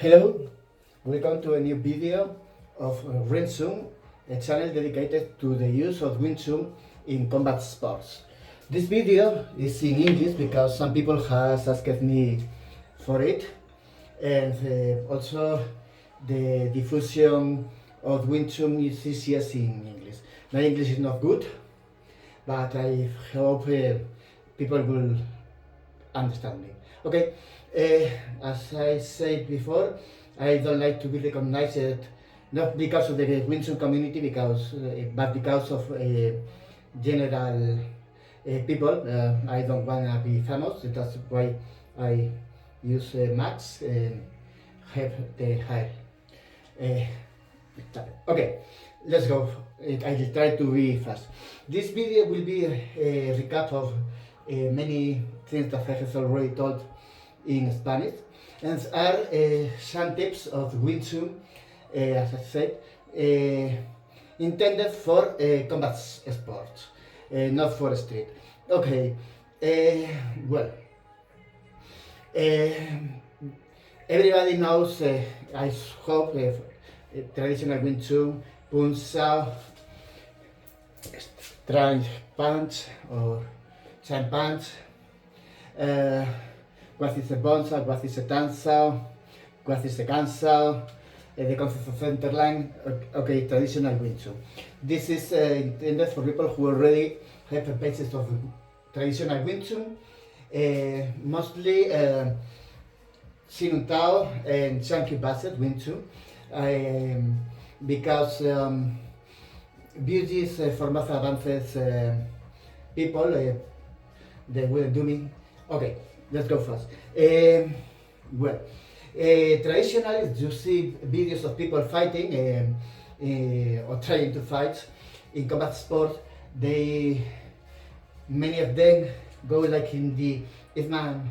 Hello, welcome to a new video of Tsun, a channel dedicated to the use of Tsun in combat sports. This video is in English because some people has asked me for it, and also the diffusion of Tsun is easiest in English. My English is not good, but I hope people will understand me. Okay, as I said before, I don't like to be recognized not because of the Windsor community, but because of general people. I don't want to be famous. That's why I use Max and have the high. Okay, let's go. I will try to be fast. This video will be a recap of many things that I have already told in Spanish, and are some tips of Tsun, as I said, intended for combat sports, not for street. Okay, well, everybody knows, I hope, traditional Tsun, Pun Sao, Strange Punch, or Chan Punch. What is a bonsai, what is a tansao, what is a kansao, the concept of center line. Okay, traditional Tsun. This is intended for people who already have a basis of traditional Tsun, mostly Sinun Tao and Chunky Basset Tsun, because beauties for most advanced people, they will do me. Okay, let's go fast. Traditionally, you see videos of people fighting or trying to fight in combat sport. Many of them go like in the Isman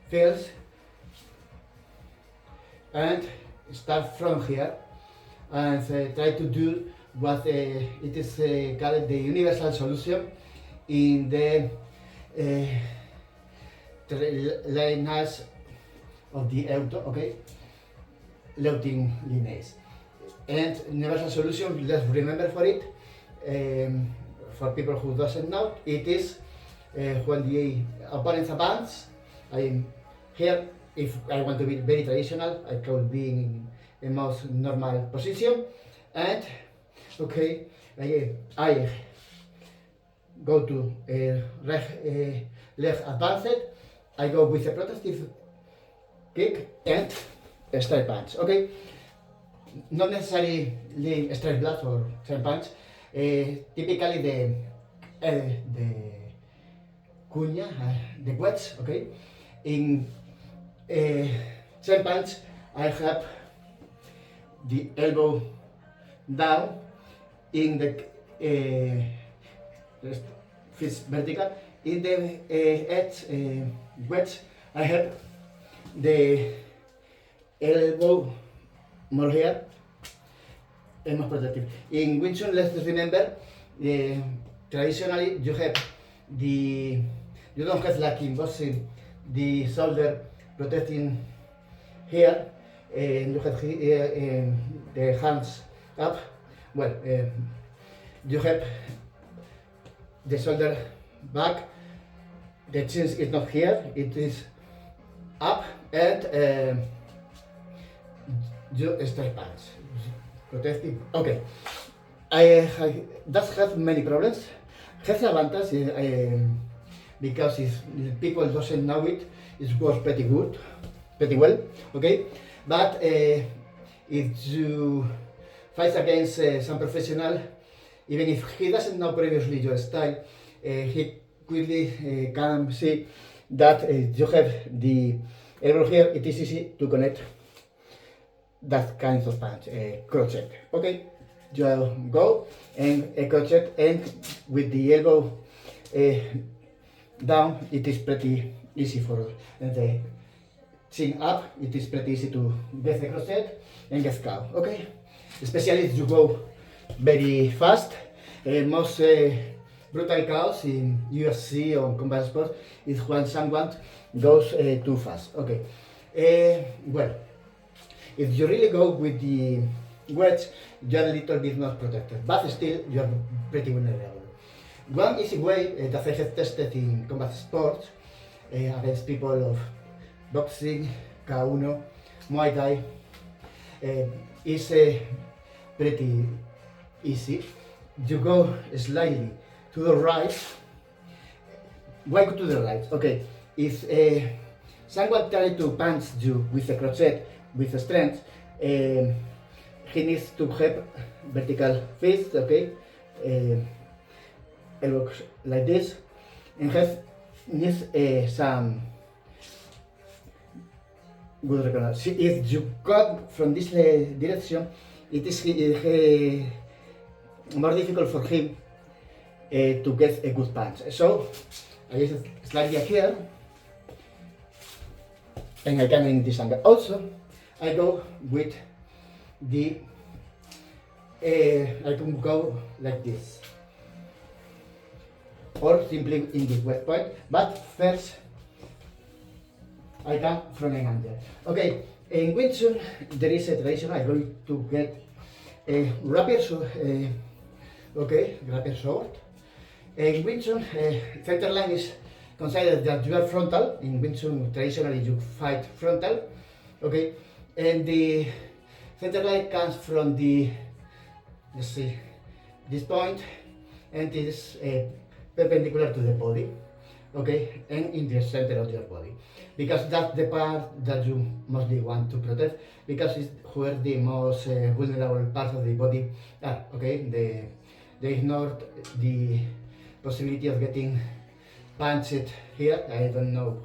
fields and start from here and try to do what it is called the universal solution in the lines of the auto, okay, loading lines. And universal solution, let's remember for it, for people who doesn't know, it is when the opponent advance. I'm here. If I want to be very traditional, I could be in the most normal position, and okay, I go to leg advanced. I go with a protective kick and a straight punch. Okay, not necessarily straight blast or straight punch. Typically the cuña, the wedge. Okay, in straight punch I have the elbow down in the fist vertical. In the edge wedge, I have the elbow more here and more protective. In Tsun, let's remember, traditionally you have you don't have like in boxing the shoulder protecting here, and you have here the hands up. Well, you have the shoulder back, the chin is not here, it is up, and you straight punch, protective. Okay, that has many problems. Has advantage because if people doesn't know it, it works pretty good, pretty well. Okay, but if you fight against some professional, even if he doesn't know previously your style, he quickly can see that you have the elbow here. It is easy to connect that kind of punch, crochet. Okay, you go and a crochet, and with the elbow down, it is pretty easy for the chin up. It is pretty easy to get the crochet and get cow. Okay, especially if you go very fast. Most brutal chaos in UFC or combat sports is when someone goes too fast. Okay, Well, if you really go with the wedge, you're a little bit not protected, but still you're pretty vulnerable. One easy way that I have tested in combat sports against people of boxing, K1, Muay Thai is pretty easy. You go slightly to the right. Why go to the right? Okay, if someone tries to punch you with a crochet, with a strength, he needs to have vertical fist, okay, elbows like this, and needs some good recognition. If you cut from this direction, it is more difficult for him to get a good punch. So I just slightly here, and I can in this angle. Also, I go with the, I can go like this, or simply in this wet point, but first I come from an angle. Okay, in Wing Tsun there is a tradition. I'm going to get a rapier sword, rapier sword. In Wing Tsun, center line is considered that you are frontal. In Wing Tsun, traditionally you fight frontal, okay, and the center line comes from the, let's see, this point, and it is perpendicular to the body, okay, and in the center of your body, because that's the part that you mostly want to protect, because it's where the most vulnerable part of the body are, okay. They ignored the possibility of getting punched here. I don't know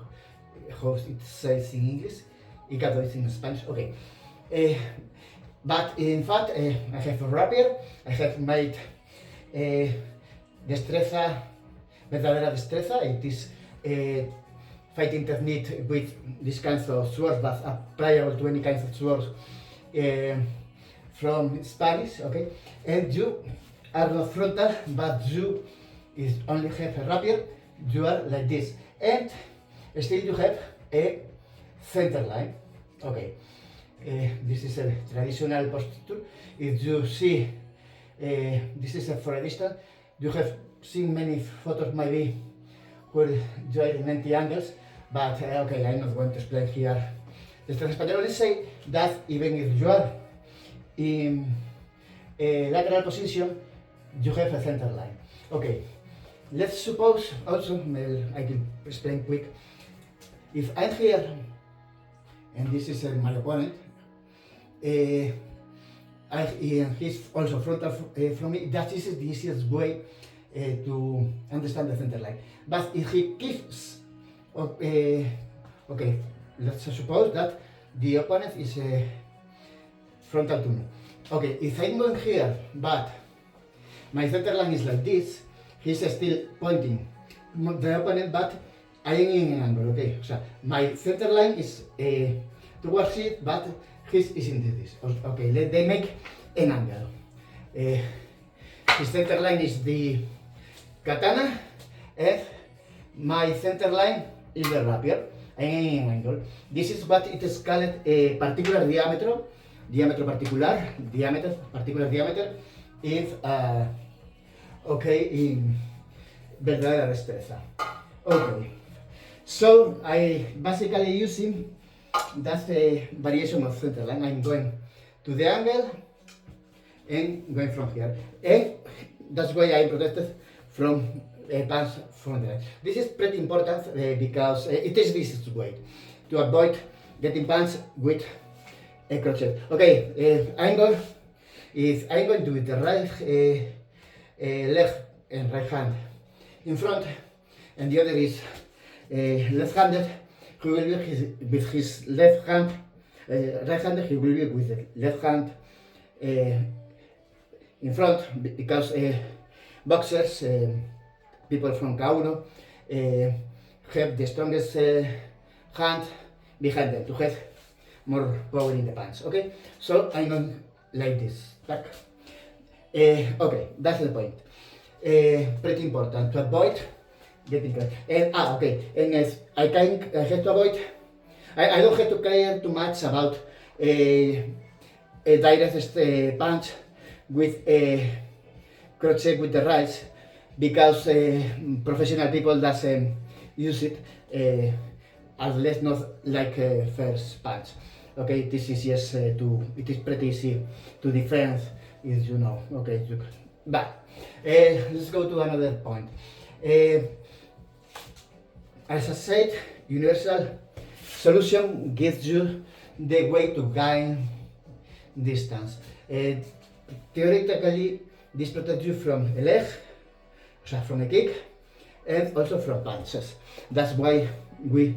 how it says in English. Hígado is in Spanish. Okay. But in fact, I have a rapier. I have made destreza, verdadera destreza. It is a fighting technique with these kinds of swords that are pliable to any kinds of swords from Spanish. Okay, and you are not frontal, but you is only have a rapier. You are like this, and still you have a center line. Okay, this is a traditional posture. If you see, this is for a distance. You have seen many photos maybe where you are in 90 angles, but okay, I'm not going to explain here the strength. But I only say that even if you are in a lateral position, you have a center line. Okay, let's suppose also, I will explain quick. If I'm here, and this is my opponent, and he's also frontal from me, that is the easiest way to understand the center line. But if he keeps, okay, let's suppose that the opponent is frontal to me. Okay, if I'm going here, but my center line is like this, he's still pointing the opponent, but I am in an angle, okay? So my center line is towards it, but his is into this. Okay, they make an angle. His center line is the katana, and my center line is the rapier. I am in an angle. This is what it is called a particular diameter. Particular diameter is okay in verdadera destreza. Okay, so I basically using that's a variation of center line. I'm going to the angle and going from here, and that's why I protected from a punch from the line. This is pretty important because it is this way to avoid getting punched with a crochet. Okay, angle is I'm going to with the right leg and right hand in front, and the other is left-handed. He will be with his left hand, right-handed. He will be with the left hand in front, because boxers, people from K1, have the strongest hand behind them to have more power in the punch. Okay, so I'm going like this. Back. Okay, that's the point. Pretty important to avoid getting cut. And okay, and as I have to avoid I don't have to care too much about a direct punch with a crochet with the rights because professional people doesn't use it unless not like first punch. Okay, this is just it is pretty easy to defend if you know. Okay, but let's go to another point. As I said, universal solution gives you the way to gain distance. Theoretically, this protects you from a leg, from a kick, and also from punches. That's why we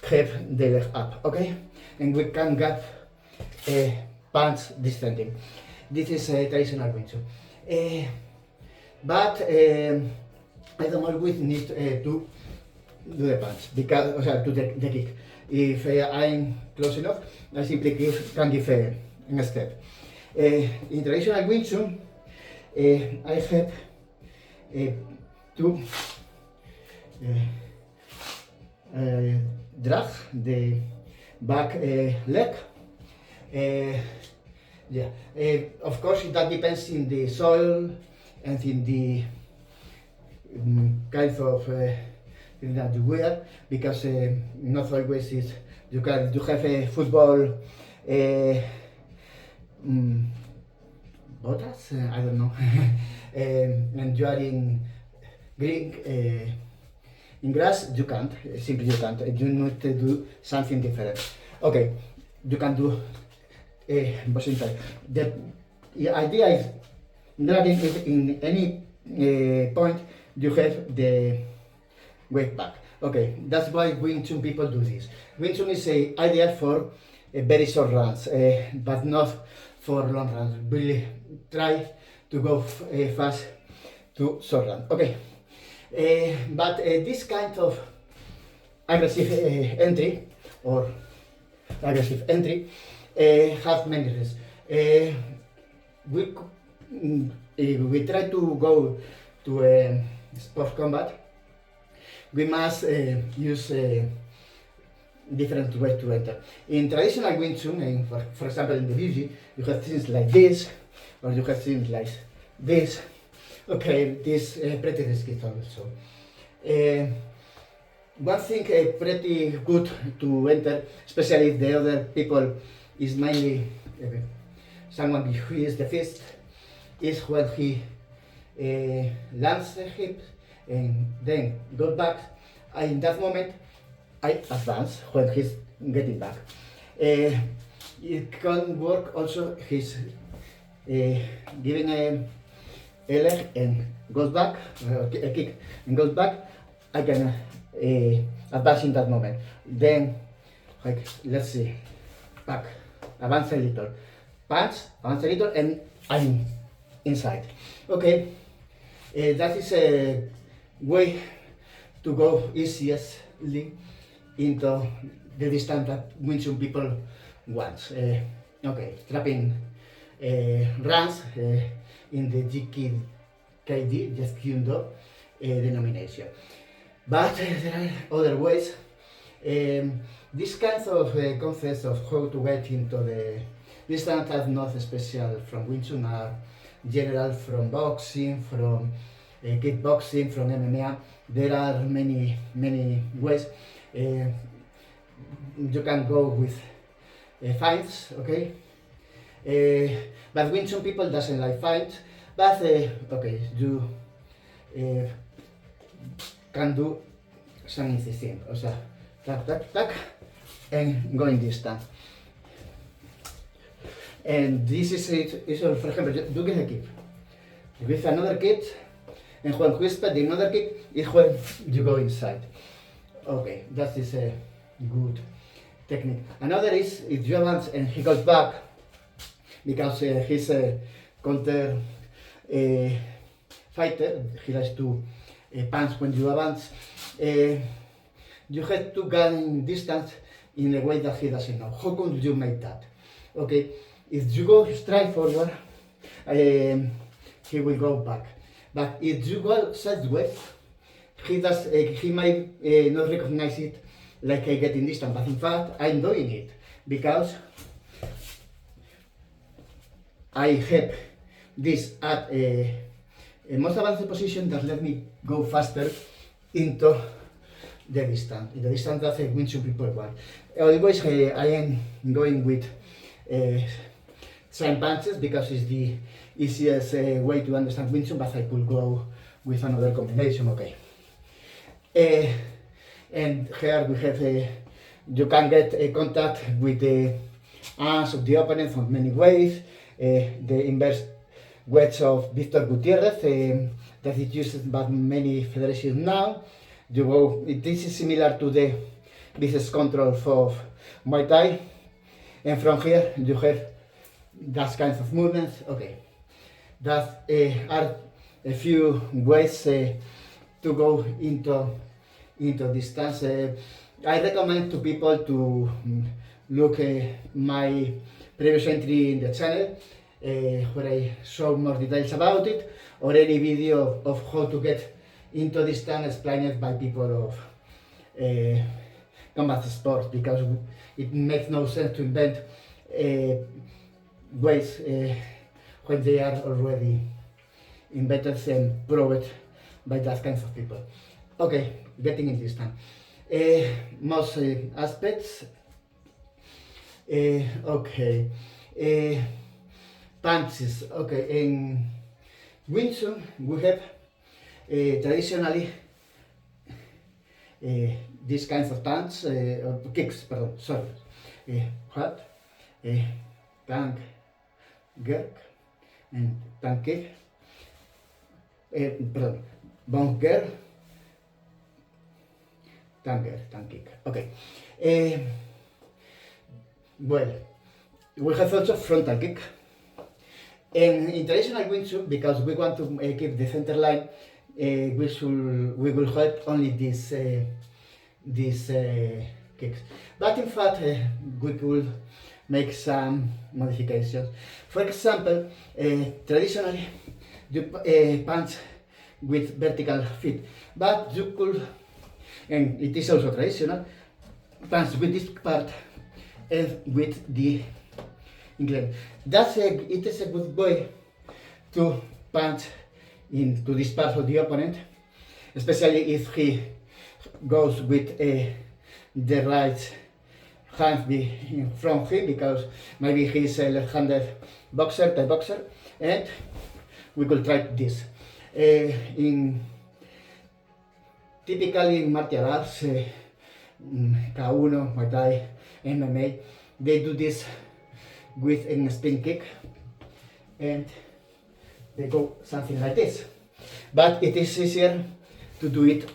have the leg up, okay? And we can get a punch defending. This is a traditional Wing Chun. But I don't always need to do the punch because to the kick. If I'm close enough, I simply can give a step. In traditional Wing Chun, I have to drag the back leg. Yeah, of course that depends in the soil and in the kind of thing that you wear, because not always is you have a football botas, I don't know, and you are in green in grass, you can't, simply you can't, you need to do something different. Okay, you can do boxing type. The idea is dragging it in any point you have the weight back. Okay, that's why Wing Chun people do this. Wing Chun is ideal for very short runs, but not for long runs. Really try to go fast to short run. Okay, but this kind of aggressive entry or aggressive entry have many risks. We try to go to a sport combat. We must use different ways to enter. In traditional Wing Chun, for example in the BG, you have things like this, or you have things like this. Okay, this pretty risky also. One thing pretty good to enter, especially if the other people is mainly someone who is the fist, is when he lands the hip and then goes back. In that moment, I advance when he's getting back. It can work also. He's giving a leg and goes back, a kick and goes back. I can advance in that moment. Then, like, let's see, back, advance a little, punch, advance a little, and I'm inside. Okay, that is a way to go easily into the distance that Wing Chun people want. Okay, trapping runs in the GKD, just Kyundo denomination. But there are other ways. These kinds of concepts of how to get into the distance are not special from Wing Chun, are general from boxing, from kickboxing, from MMA. There are many ways. You can go with fights, okay? But Wing Chun people doesn't like fights. But okay, you can do some easy thing. O sea, tac, and going distance. And this is it. So for example, you get a kick. You give another kick, and when you expect another kick is when you go inside. Okay, that is a good technique. Another is if you advance and he goes back, because he's a counter fighter, he likes to punch when you advance. You have to gain distance in a way that he doesn't know. How could you make that? Okay, if you go straight forward, he will go back. But if you go sideways, he might not recognize it like I get in distance, but in fact I'm doing it because I have this at a most advanced position that let me go faster into the distance that Wing Chun people want. Always I am going with sign punches because it's the easiest way to understand Wing Chun, but I could go with another combination, okay. And here we have you can get contact with the arms of the opponent in many ways. The inverse wedge of Victor Gutierrez that is used by many federations now. This is similar to the business control of Muay Thai, and from here you have that kind of movements. Okay, that are a few ways to go into distance. I recommend to people to look my previous entry in the channel where I show more details about it, or any video of how to get into distance explained by people of combat sports, because it makes no sense to invent ways when they are already invented and proved by that kinds of people. Okay, getting in distance. Most aspects. Okay. Punches. Okay, in Wing Chun we have traditionally these kinds of punch, kicks, pardon, sorry. Hot, tank, jerk, and tank kick. Pardon, bunker, tank kick. Okay. Well, we have also frontal kick. And in traditional Wing Chun, because we want to keep the center line, we will have only these kicks. But in fact, we could make some modifications. For example, traditionally you punch with vertical feet, but you could, and it is also traditional, punch with this part and with the incline. It is a good way to punch into this part of the opponent, especially if he goes with the right hand in front of him, because maybe he's a left-handed boxer, Thai boxer, and we could try this. Typically in martial arts, K1, Muay Thai, MMA, they do this with a spin kick, and they go something like this. But it is easier to do it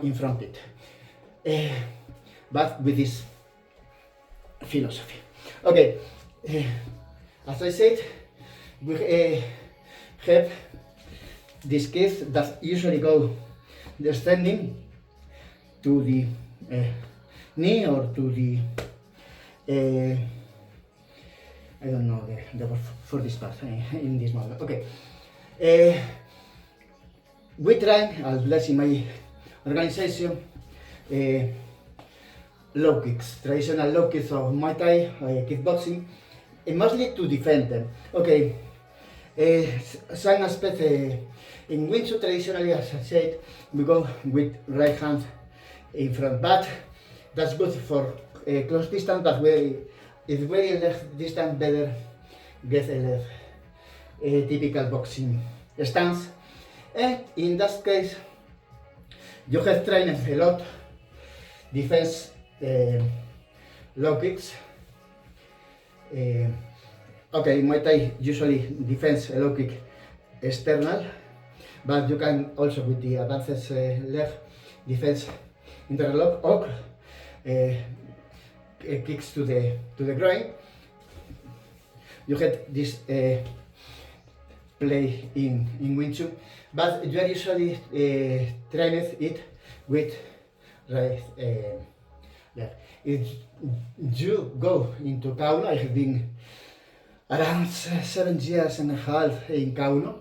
in front of it, but with this philosophy. Okay, as I said, we have these kicks that usually go standing to the knee or to the I don't know the word for this part in this moment. Okay, we try, at least in my organization, low kicks, traditional low kicks of Muay Thai, kickboxing, and mostly to defend them. Okay, some aspects in Wing Chun traditionally, as I said, we go with right hand in front, but that's good for close distance, but if very left distance, better get a left typical boxing stance. And in that case, you have trained a lot defense low kicks. Okay, Muay Thai usually defense a low kick external, but you can also with the advanced left defense interlock or kicks to the groin. You get this play in Wing Chun, but you are usually trained it with right left. If you go into K1, I have been around 7 years and a half in K1,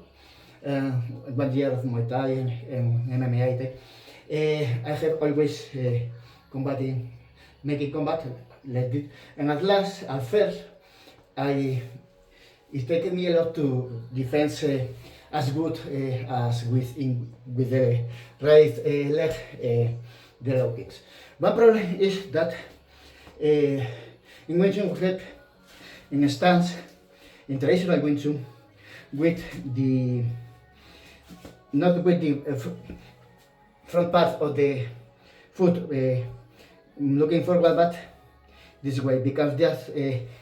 1 year of Muay Thai and MMA. I have always combating, making combat like this. And at first, it's taken me a lot to defense as good as with the right leg, the low kicks. One problem is that in Wing Chun we have in a stance, in traditional Wing Chun, with the not with the front part of the foot looking forward, but this way, because that's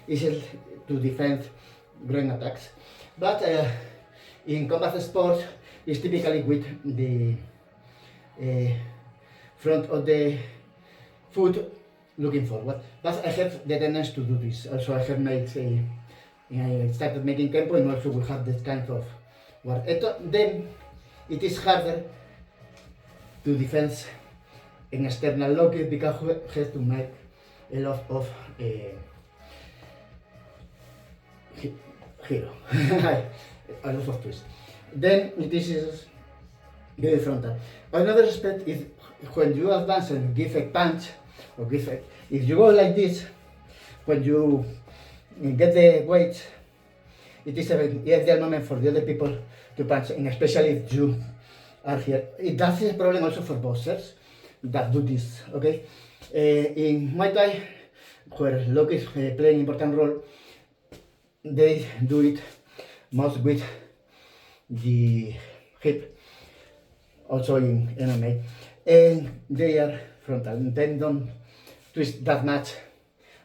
easy to defend groin attacks. But in combat sports, it's typically with the front of the foot looking forward. But I have the tendency to do this. Also, I have made I started making tempo, and also we have this kind of work. Then it is harder to defend an external lock because we have to make a lot of hero, a lot of twists. Then this is very frontal. Another aspect is when you advance and give a punch, or give a, if you go like this, when you get the weight, it is an ideal moment for the other people to punch, and especially if you are here. That is a problem also for boxers that do this, okay? In Muay Thai, where lock is playing an important role, they do it most with the hip, also in MMA, and they are frontal, and then don't twist that much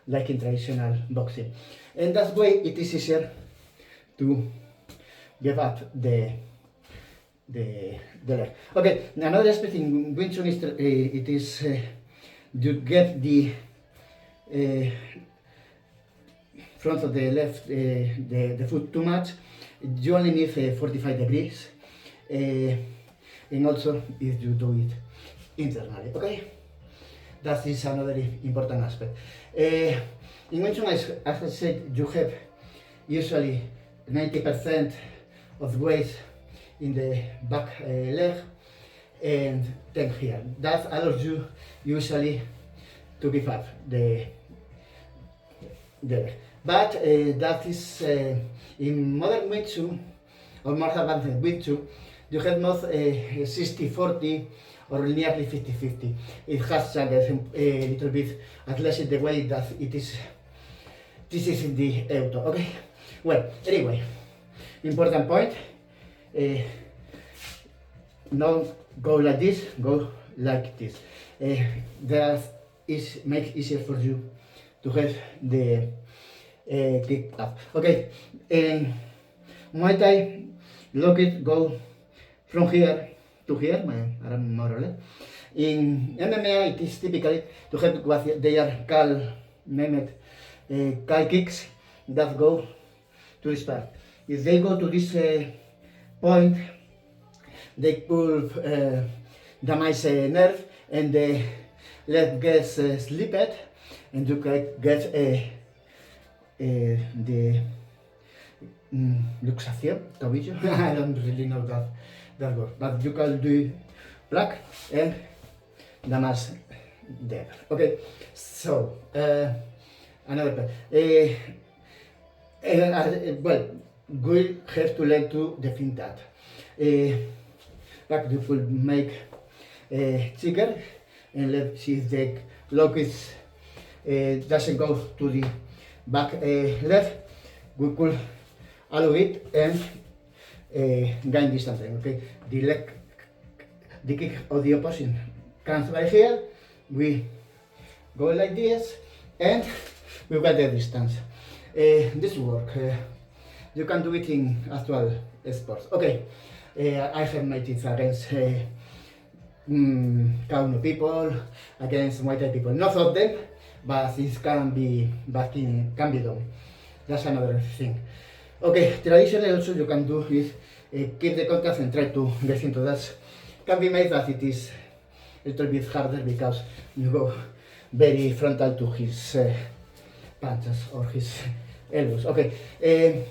like in traditional boxing. And that way it is easier to give up the leg. Okay, another aspect in Wing Chun is it is you get the front of the left, the foot too much. You only need 45 degrees, and also if you do it internally. Okay, that is another important aspect. In Wing Chun, as I said, you have usually 90% of weight in the back leg and 10 here. That allows you usually to give up the leg. But that is in modern Wing Chun or more advanced Wing Chun, you have not 60-40 or nearly 50-50. It has changed a little bit, at least in the way that it is. This is in the auto. Okay. Well, anyway, important point. Don't go like this, go like this. That is makes easier for you to have the kick up. Okay, Muay Thai, lock it, go from here to here, more or less. In MMA, it is typically to have what they are called kicks that go to this part. If they go to this point, they could damage a nerve and the leg gets slipped, and you can get the luxación, tobillo. I don't really know that word, but you can do black and damage there. Okay, so another part. Well, we have to learn to defend that. But you could make a trigger, and let's see if the lock is doesn't go to the back left. We could allow it and gain distance. Okay, the kick of the opposition comes by here. We go like this, and we get the distance. This work. You can do it in actual sports. Okay, I have made it against Kauno people, against Muay Thai people. Not of them, but it can be done. That's another thing. Okay, traditionally also you can do is keep the contact and try to get into that. Can be made, but it is a little bit harder because you go very frontal to his punches or his elbows. Okay,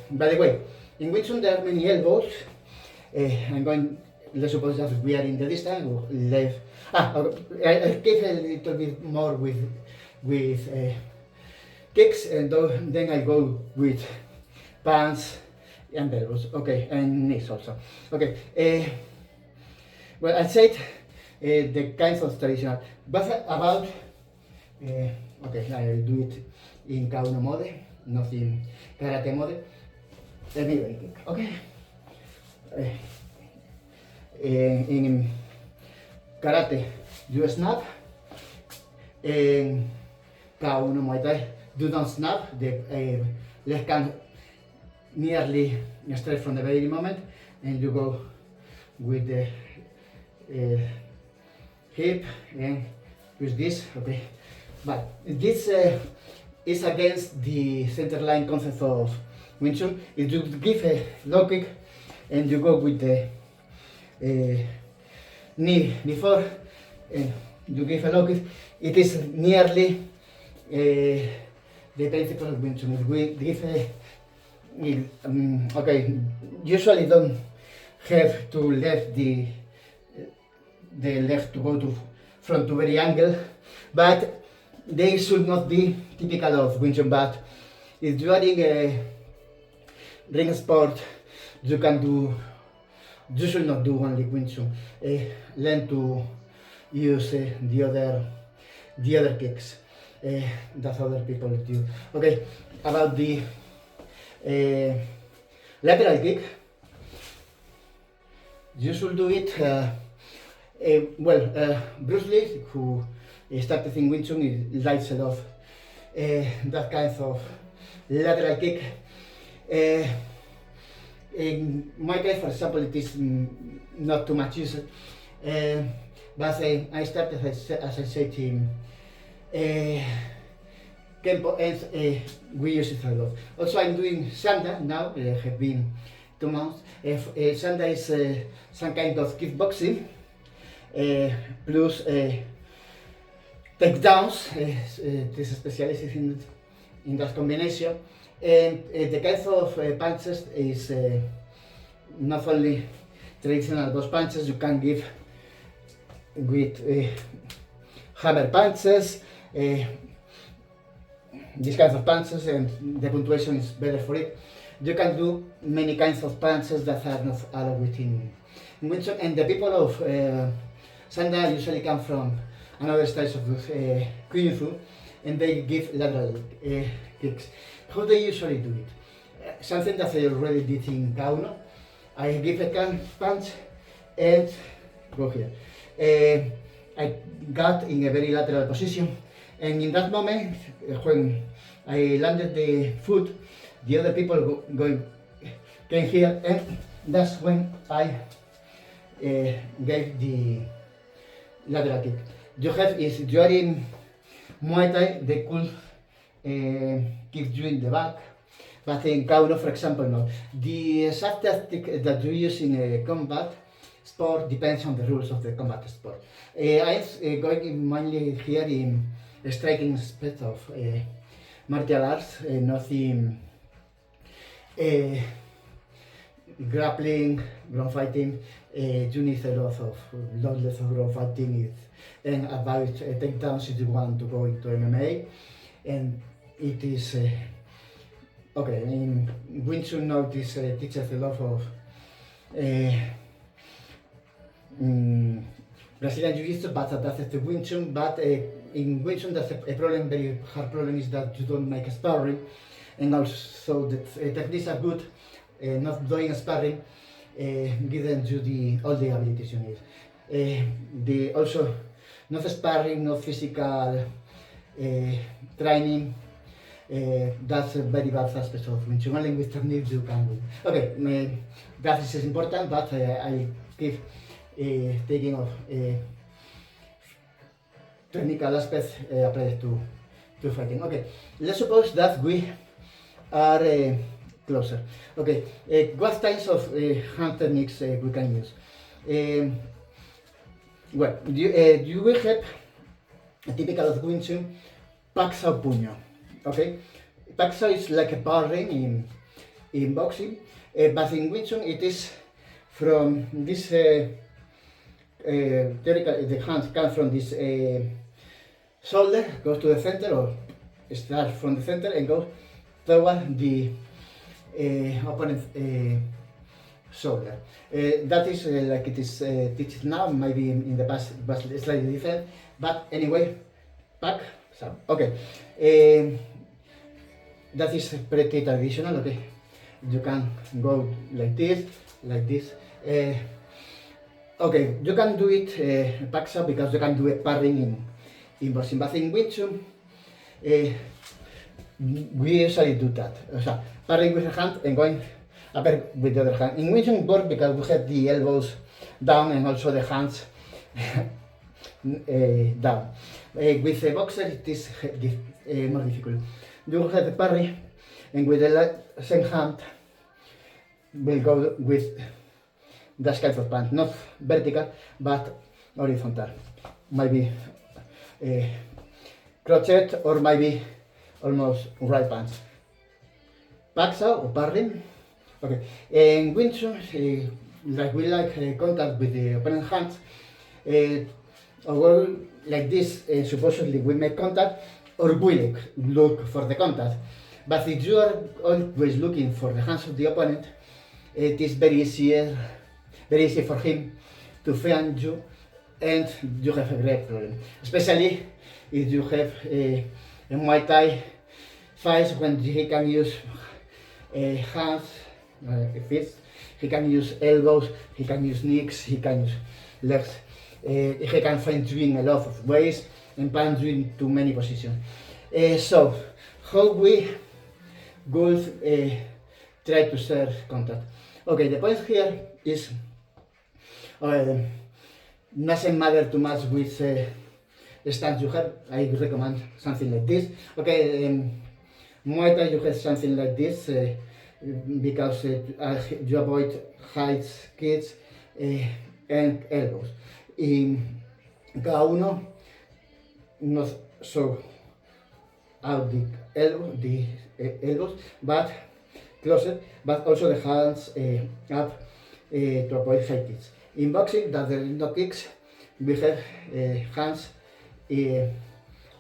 by the way, in Wing Chun there are many elbows. I'm going let's suppose that we are in the distance, we left. I give a little bit more with kicks, and then I go with pants and elbows. Okay, and knees also. Okay. Well, I said the kinds of traditional, but about. Okay, I'll do it in Kauno mode, not in Karate mode. Anyway, okay. In Karate, you snap. In Kauno Muay Thai, do not snap. The left hand nearly straight from the very moment, and you go with the hip and use this. Okay. But this is against the center line concept of Wing Chun. If you give a low kick and you go with the knee before and you give a low kick, it is nearly the principle of Wing Chun. If we give okay, usually don't have to left the leg to go to front to very angle, but they should not be typical of Wing Chun. But if you are in a ring sport, you should not do only Wing Chun. Learn to use the other kicks that other people do. Okay, about the lateral kick, you should do it. Bruce Lee, who started in Wing Chun, he likes a lot that kind of lateral kick. In my case, for example, it is not too much used, but I started, as I said, in Kempo, and we use it a lot. Also, I'm doing Sanda now. I have been 2 months. Sanda is some kind of kickboxing plus takedowns. This specialist in that combination, and the kind of punches is not only traditional those punches. You can give with hammer punches, these kinds of punches, and the punctuation is better for it. You can do many kinds of punches that are not allowed within Wing Chun, and the people of Sanda usually come from another styles of Kung Fu, and they give lateral kicks. How they usually do it? Something that I already did in Kauno. I give a punch and go here. I got in a very lateral position, and in that moment, when I landed the foot, the other people came here, and that's when I gave the lateral kick. If you are in Muay Thai, they could kick you in the back, but in Kauno, for example, no. The exact tactic that you use in a combat sport depends on the rules of the combat sport. I'm going mainly here in striking aspect of martial arts, not in grappling, ground fighting. You need a lot less of ground fighting, and about takedowns if you want to go into MMA, and it is okay. In Wing Chun now this teaches a lot of Brazilian Jiu-Jitsu, but that's the Wing Chun. But in Wing Chun, that's a problem, very hard problem, is that you don't make a sparring, and also the techniques are good. Not doing sparring gives you all the abilities you need. Also not sparring, not physical training. That's a very bad aspect of Wing Chun. Only with techniques you can win. Okay, that is important, but I keep taking off technical aspects applied to fighting. Okay, let's suppose that we are closer. Okay, what types of hand techniques we can use? Well, you will have a typical of Wing Chun, Paksao Puño. Okay, Paksao is like a sparring in boxing, but in Wing Chun it is from this theoretically, the hand comes from this shoulder, goes to the center, or starts from the center and goes toward the opponent shoulder. That is like it is teached now. Maybe in the past it was slightly different, but anyway, back. So okay, that is pretty traditional. Okay, you can go like this, like this. Okay, you can do it paksa because you can do it parring in boxing, but in Wing Chun, we usually do that. So, parring with the hand and going upper with the other hand. In Wing Chun work because we have the elbows down and also the hands down. With a boxer it is more difficult. You have the parry and with the same hand we'll go with that kind of punch, not vertical but horizontal. Maybe crochet or maybe almost right punch. Paksa or parring. Okay, in Wing Chun, like we like contact with the opponent hands, or like this, supposedly we make contact, or we look for the contact. But if you are always looking for the hands of the opponent, it is very easy for him to find you, and you have a great problem. Especially if you have a Muay Thai fights when he can use hands, fists, he can use elbows, he can use knees, he can use legs. He can find you in a lot of ways and punch you into many positions. So, how we would try to serve contact? Okay, the point here is doesn't matter too much which stance you have. I recommend something like this. Okay, Muay Thai you have something like this because you avoid heights, kicks, and elbows. In K1 not so out the elbows, but closer, but also the hands up to avoid high kicks. In boxing, that there is no kicks, we have hands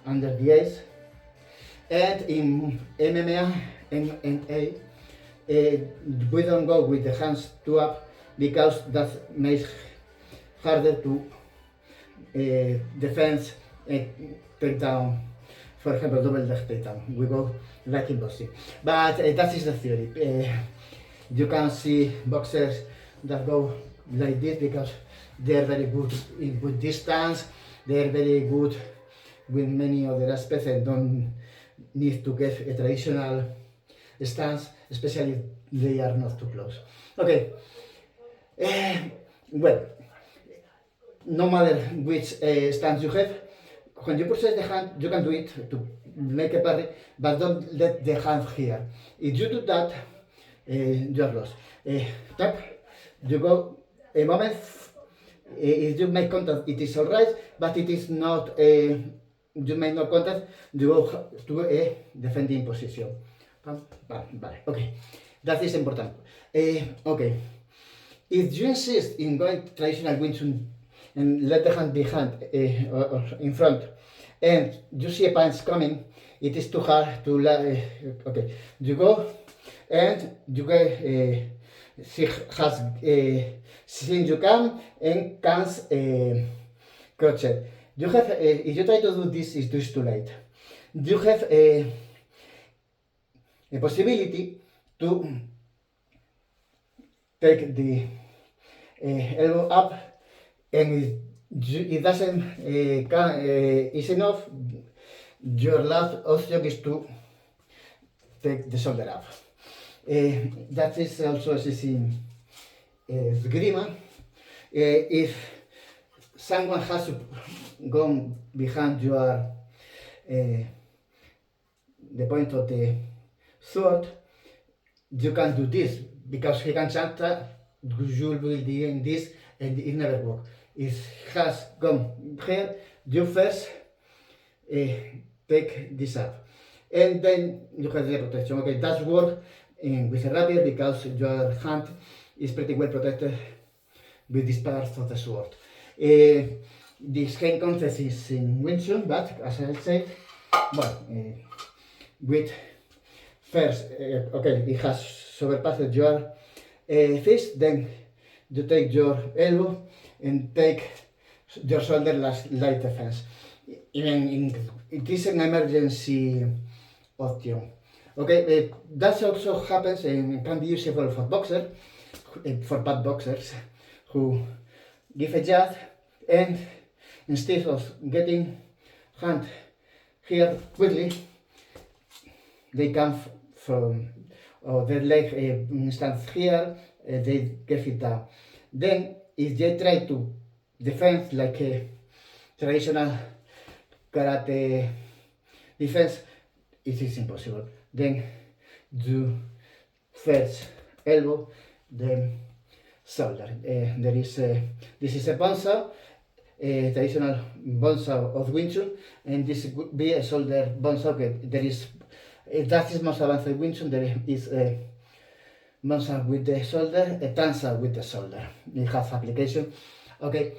under the eyes, and in MMA and we don't go with the hands too up because that makes harder to defend and take down. For example, double leg takedown. We go like in boxing, but that is the theory. You can see boxers that go like this because they are very good with distance. They are very good with many other aspects and don't need to get a traditional stance, especially if they are not too close. Okay. Well, no matter which stance you have, when you process the hand, you can do it to make a parry, but don't let the hand here. If you do that, you are lost. Tap, you go a moment. If you make contact, it is alright, but it is not. You make no contact, you go to a defending position. Okay, that is important. Okay, if you insist in going traditional Wing Chun and let the hand behind or in front, and you see a punch coming, it is too hard to. Okay, you go and you get. She has seen you come and comes crochet. You have if you try to do this, it is too late. You have a possibility to take the elbow up, and it doesn't come easy enough. Your last option is to take the shoulder up. That is also as is in Esgrima. If someone has to go behind your the point of the sword, you can do this because he can chant you will be doing this and it never works. It has gone here, you first take this up and then you have the protection. Okay, that's work with a rapier because your hand is pretty well protected with this part of the sword. This game concept is in Wing Chun, but as I said, well, with first, okay, it has surpassed your fist, then you take your elbow and take your shoulder as light defense. Even it is an emergency option. Okay, that also happens and can be useful for boxers, for bad boxers, who give a jab and instead of getting hand here quickly, they come from their leg stands here, they get it down. Then if they try to defend like a traditional karate defense, it is impossible. Then do first elbow, then shoulder. There is this is a bonsa, traditional bonsa of Wing Chun, and this would be a shoulder bonsa. Okay, there is that is most advanced Wing Chun. There is a bonsa with the shoulder, a tansa with the shoulder. It has application. Okay,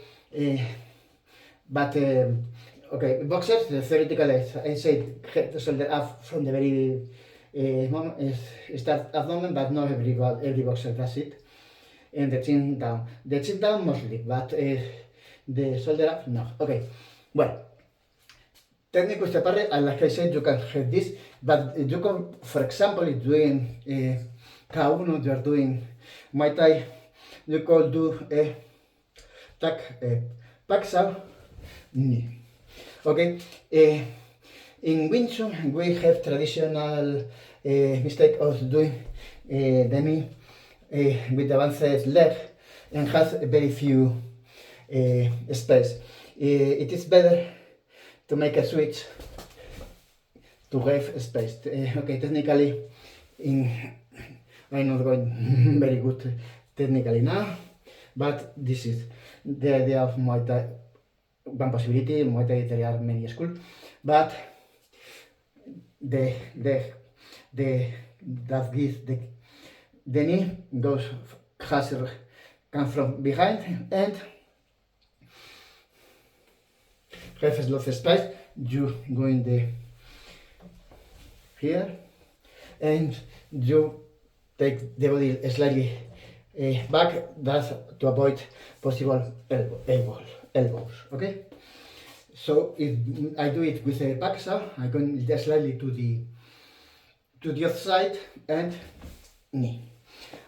but okay, boxers theoretically, I said head to shoulder up from the very moment, start at moment, but not every boxer does it. And the chin down. The chin down mostly, but the shoulder up, no. Okay, well, technical separate, and like I said, you can have this, but you can, for example, if doing K1, you are doing Muay Thai, you could do a Paksa knee. Okay, in Wing Chun, we have traditional mistake of doing the knee with the advanced leg and has very few space. It is better to make a switch to have space. Okay, technically, I'm not going very good technically now, but this is the idea of Muay Thai. One possibility, Muay Thai there are many schools, but that gives the knee goes comes from behind and have a lot of space. You go in the here and you take the body slightly back. That's to avoid possible elbows. Okay. So if I do it with a paksa, I go just slightly to the other side and knee.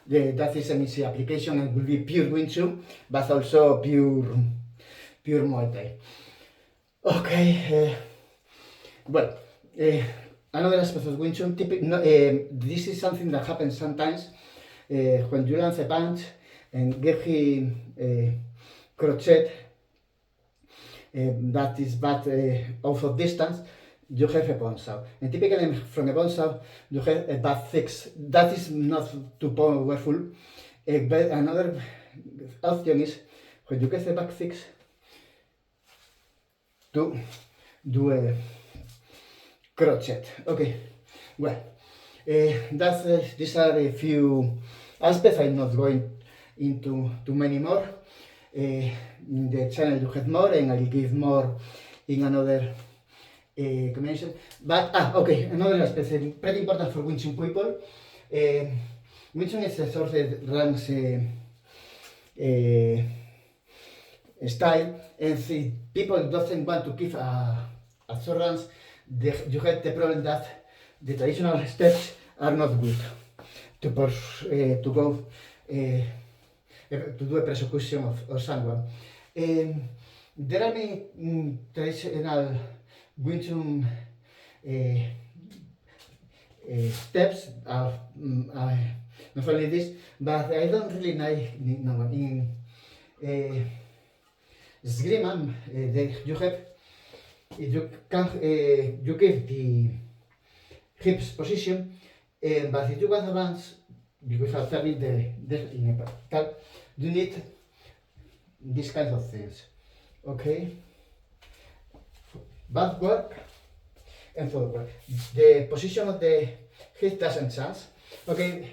That is an easy application and will be pure Wing Chun, but also pure Muay Thai. Okay, well, another aspect of Wing Chun, this is something that happens sometimes when you lance a punch and give him crochet, that is bad out of distance, you have a bonsai. And typically from a bonsai, you have a back fix. That is not too powerful. But another option is when you get a back fix, to do a crochet. Okay, well, these are a few aspects. I'm not going into too many more. In the channel you have more, and I'll give more in another combination. But okay, another aspect pretty important for Wing Chun people. Wing Chun is a sort of ranks style, and if people doesn't want to keep a short runs, you have the problem that the traditional steps are not good to go to do a persecution of someone. There are many traditional Wing Chun steps, not only this, but I don't really like in Esgrima, you have, you give the hips position, but if you want to advance, because after in a you need these kinds of things. Okay? Back work and forward work. The position of the hip doesn't change. Okay?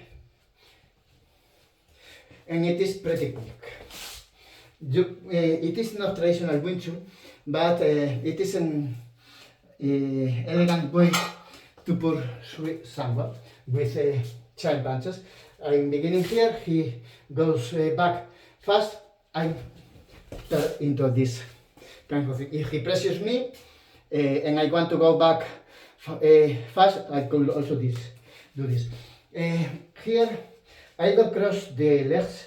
And it is pretty quick. It is not traditional Wing Chun, but it is an elegant way to pursue someone with child punches. I'm beginning here, he goes back fast, I turn into this kind of thing. If he presses me and I want to go back fast, I could also do this. Here I don't cross the legs,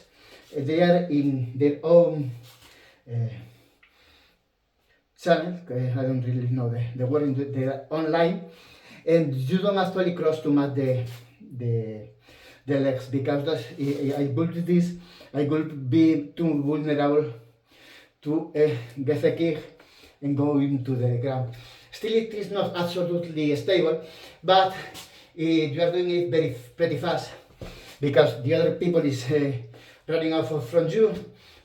they are in their own channel, I don't really know the word, they're online, and you don't actually cross too much the legs, because I would do this, I would be too vulnerable to get a kick and go into the ground. Still, it is not absolutely stable, but you are doing it pretty fast, because the other people is running off from you,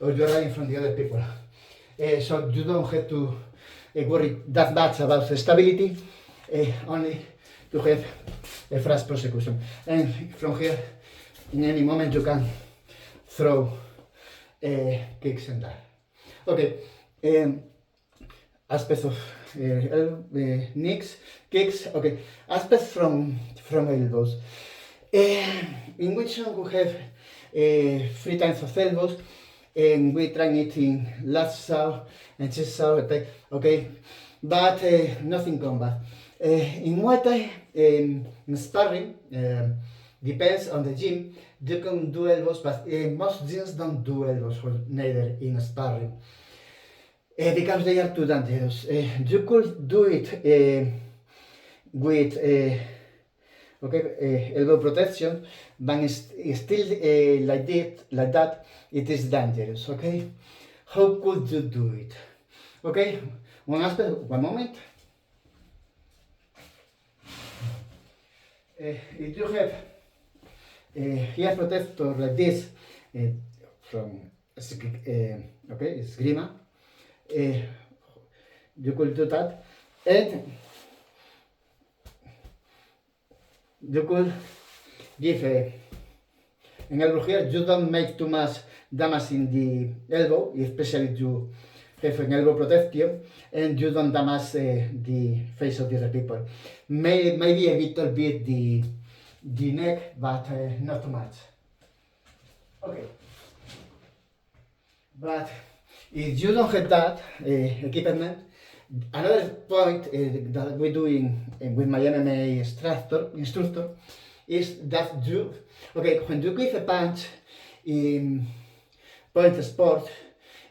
or you are running from the other people. So you don't have to worry that much about the stability, only to have a fast prosecution. And from here, in any moment, you can throw kicks and that. Okay, aspects of knees, kicks. Okay, aspects from elbows. In which one we have 3 types of elbows, and we try it in lat saw and chest saw attack. Okay, but nothing combat. In Muay Thai, in sparring, depends on the gym. You can do elbows, but most gyms don't do elbows, neither in sparring, because they are too dangerous. You could do it with elbow protection, but still like that, it is dangerous. Okay, how could you do it? Okay, one aspect. One moment. If you have ear protector like this from Esgrima, you could do that, and you could give an elbow here. You don't make too much damage in the elbow, especially if you have an elbow protection, and you don't damage the face of the other people. Maybe a little bit the neck, but not too much. Okay. But if you don't have that equipment, another point that we do with my MMA instructor is that when you give a punch in point sport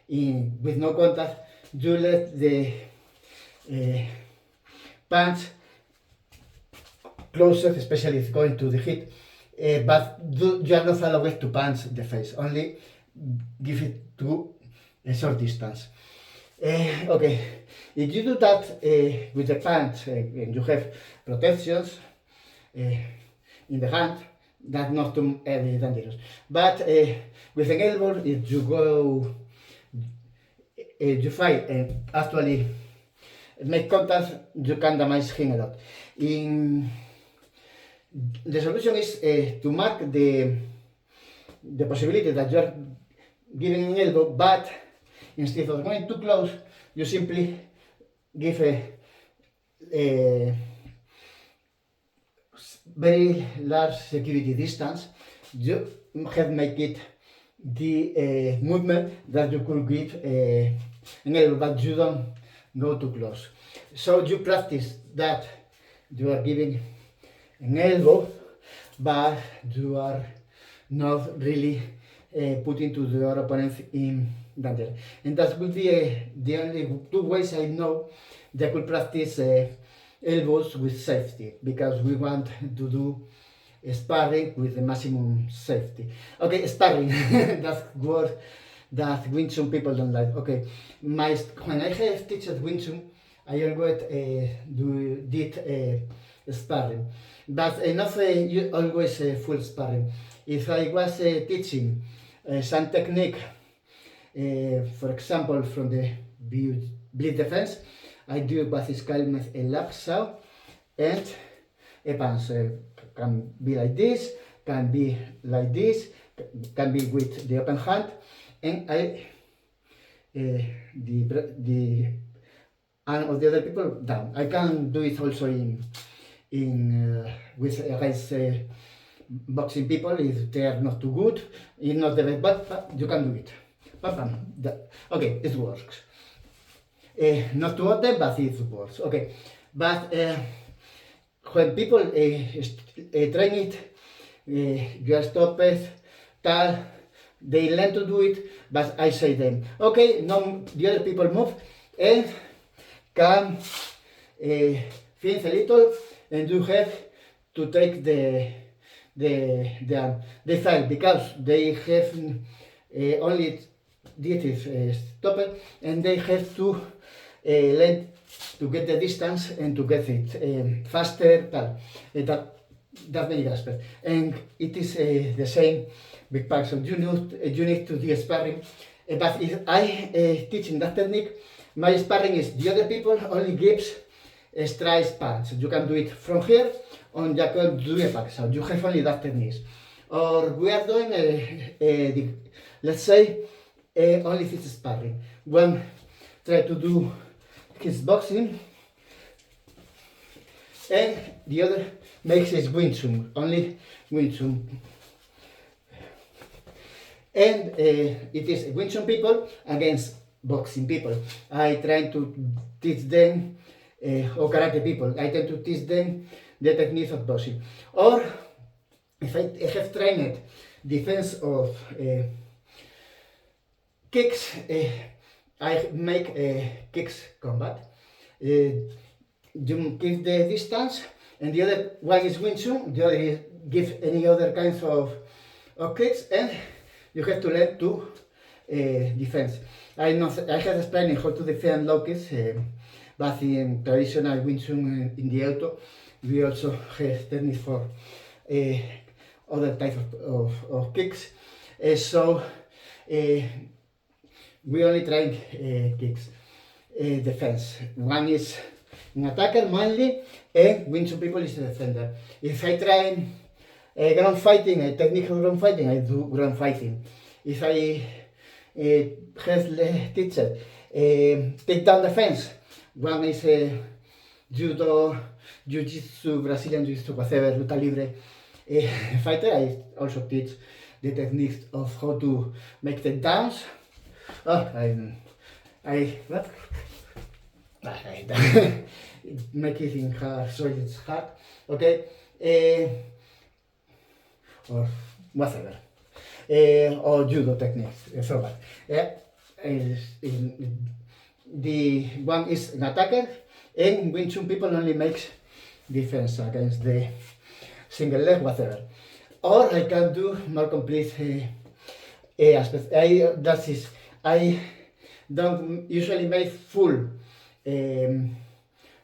with no contact, you let the punch closer, especially if going to the hip, but you are not allowed to punch the face, only give it to a short distance. Okay, if you do that with the punch and you have protections in the hand, that's not too dangerous. But with an elbow, if you go, you fight and actually make contact, you can damage him a lot. The solution is to mark the possibility that you are giving an elbow, but instead of going too close, you simply give a very large security distance. You have make it the movement that you could give an elbow, but you don't go too close. So you practice that you are giving an elbow, but you are not really putting to your opponent in danger. And that will be the only 2 ways I know that could practice elbows with safety, because we want to do sparring with the maximum safety. Okay, sparring, that's word that Wing Chun people don't like. Okay, when I have teached Wing Chun, I always did sparring, but not always full sparring. If I was teaching some technique, for example, from the bleed defense, I do what is called a lap saw and a punch. Can be like this, can be like this, can be with the open hand, and I the arm of the other people down. I can do it also in with against boxing people if they are not too good. It's not the best, but you can do it. Bam, bam. Okay, it works. Not too often, but it works. Okay, but when people train it, you are stopped, tal, they learn to do it, but I say them, okay, now the other people move and come, finish a little, and you have to take the file because they have only this is stopped, and they have to learn to get the distance and to get it faster. That many aspects, and it is the same with Parkinson. You need to do sparring, but if I teaching that technique, my sparring is the other people only gives straight punch. You can do it from here, or you can do a Parkinson. You have only that technique. Or we are doing, let's say, only this sparring. One try to do his boxing, and the other makes his Wing Tsun, only Wing Tsun. And it is Wing Tsun people against boxing people. I try to teach them, or karate people, I tend to teach them the techniques of boxing. Or if I have trained defense of kicks, I make kicks combat. You give the distance, and the other one is Wing Tsun, the other is give any other kinds of kicks, and you have to learn to defense. I have explained how to defend low kicks, but in traditional Wing Tsun in the auto, we also have techniques for other types of kicks. So we only train kicks, defense. One is an attacker mainly, and Wing Tsun people is a defender. If I train ground fighting, a technical ground fighting, I do ground fighting. If I have teacher take down defense, one is judo, jiu-jitsu, Brazilian jiu-jitsu, whatever, luta libre fighter. I also teach the techniques of how to make takedowns. Oh, what? Make it in hard, so it's hard. Okay, or whatever, or judo techniques. So the one is an attacker, and Wing Tsun people only makes defense against the single leg, whatever. Or I can do more complete aspects. I don't usually make full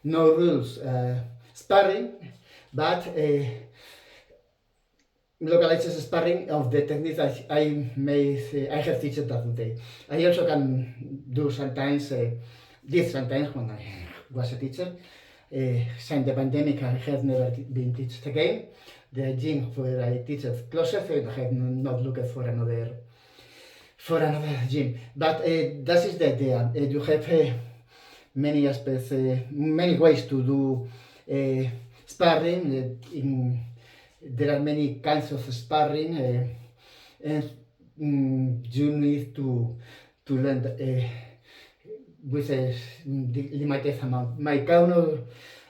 no rules sparring, but localizes sparring of the techniques I have teach that day. I also can do sometimes, did sometimes when I was a teacher. Since the pandemic, I have never been taught again. The gym where I teach closed, and I have not looked for another gym. But that is the idea. You have many aspects, many ways to do sparring. There are many kinds of sparring, and you need to learn with a limited amount. My Kauno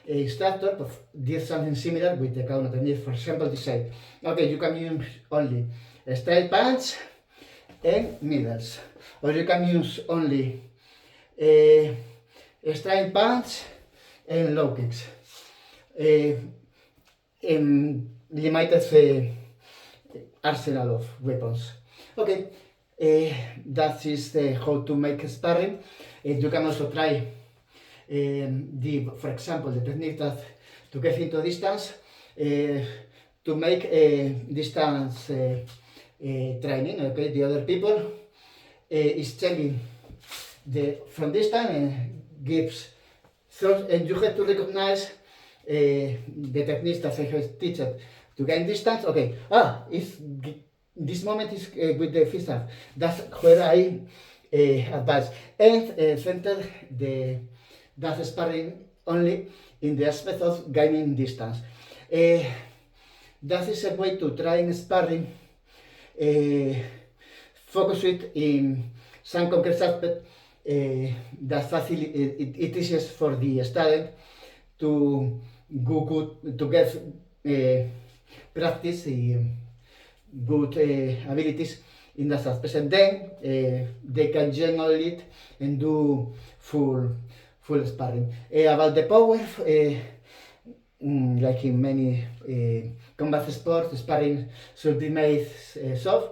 instructor did something similar with the Kauno technique. For example, they say, okay, you can use only a straight punch and middles, or you can use only a straight punch and low kicks. Limited arsenal of weapons. Okay, that is how to make sparring. You can also try for example, the technique that to get into distance, to make a distance training. Okay, the other people is checking from distance and gives throws, and you have to recognize the techniques that I have teach to gain distance. Okay, if this moment is with the fist up, that's where I advice, and center the that sparring only in the aspect of gaining distance. That is a way to try in sparring, focus it in some concrete aspect that it is easiest for the student to go good to get practice good abilities in that aspect, and then they can generate it and do full sparring. About the power, like in many combat sports, sparring should be made soft.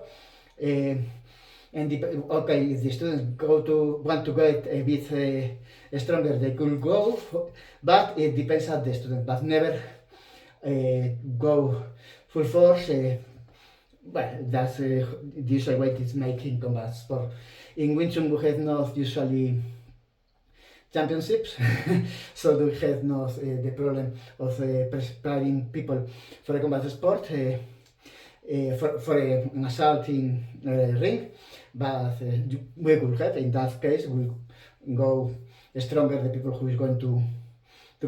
And okay, if the students want to get a bit stronger, they could go, but it depends on the student. But never go full force. Well, that's the usual way it's making combat sport. In Wing Chun, we have not usually championships, so we have not the problem of preparing people for a combat sport, for an assault in ring, but we could have, in that case, we go stronger the people who is going to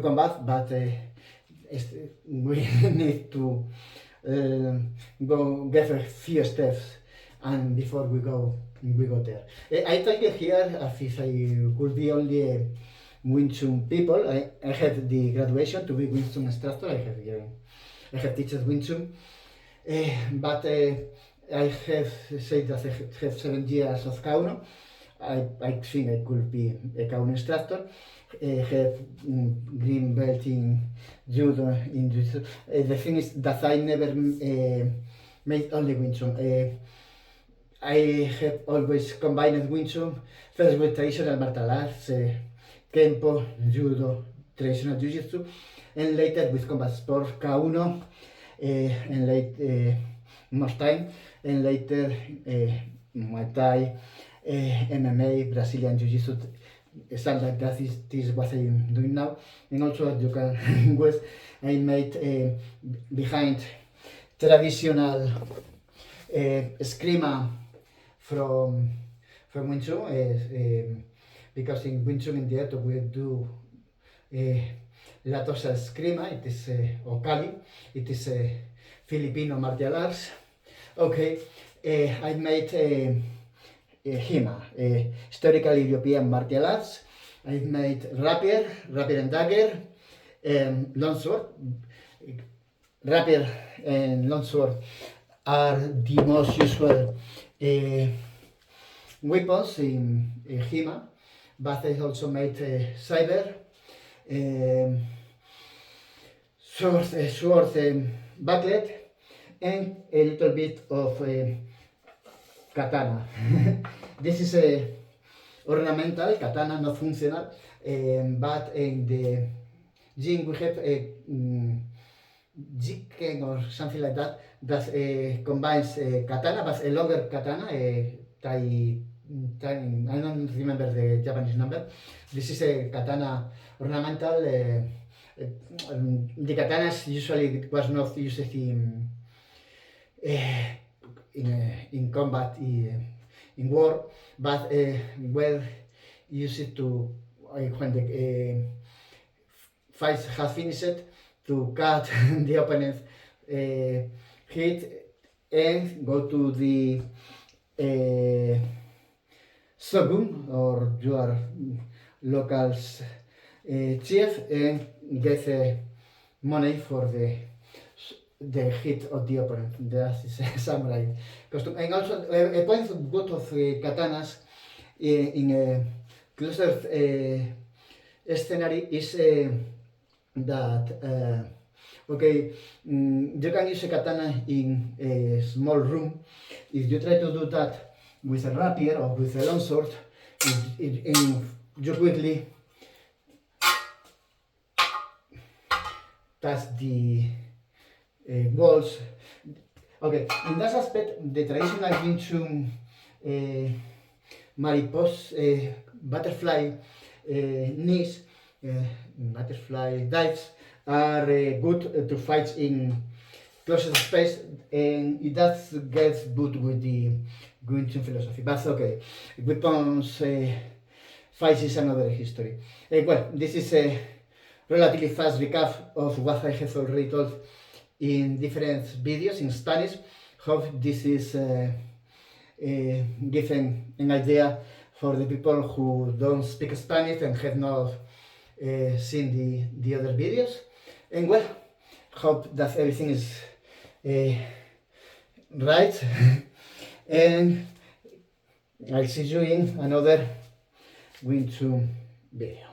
combat, but we need to go get a few steps and before we go there. I take it here as if I could be only Wing Chun people. I had the graduation to be Wing Chun instructor. I have teaches Wing Chun, but I have said that I have 7 years of Kauno. I think I could be a Kauno instructor. Have green belt in judo, in jiu-jitsu. The thing is that I never made only Wing Chun. I have always combined Wing Chun first with traditional martial arts, Kempo, Judo, traditional Jiu-Jitsu, and later with combat sport, K1, and later more time, and later Muay Thai, MMA, Brazilian Jiu-Jitsu. Something like that is what I'm doing now. And also, as you can guess, I made behind traditional eskrima from Wing Chun, because in Wing Chun in the air we do La Tosa eskrima. It is Okali. It is a Filipino martial arts. Okay, I made HEMA, historically European martial arts. I've made rapier and dagger, longsword. Rapier and longsword are the most usual weapons in HEMA, but I also made saber, sword, backlet, and a little bit of katana. This is a ornamental katana, not functional, but in the gym we have a jiken or something like that that combines katana, but a longer katana, I don't remember the Japanese number. This is a katana ornamental. The katanas usually was not used in combat, in war, but were used to, when the fight has finished, to cut the opponent's hit and go to the shogun or your local chief and get money for the hit of the opponent. That is a samurai costume. And also a point of good of katanas in a closer scenario is that okay, you can use a katana in a small room. If you try to do that with a rapier or with a longsword, you quickly touch the walls. Okay, in that aspect, the traditional Wing Chun mariposa, butterfly knees, butterfly dives are good to fight in closed space, and it does get good with the Green philosophy. But okay, weapons fights is another history. Well, this is a relatively fast recap of what I have already told in different videos in Spanish. Hope this is given an idea for the people who don't speak Spanish and have not seen the other videos. And well, hope that everything is right. And I'll see you in another Win2 video.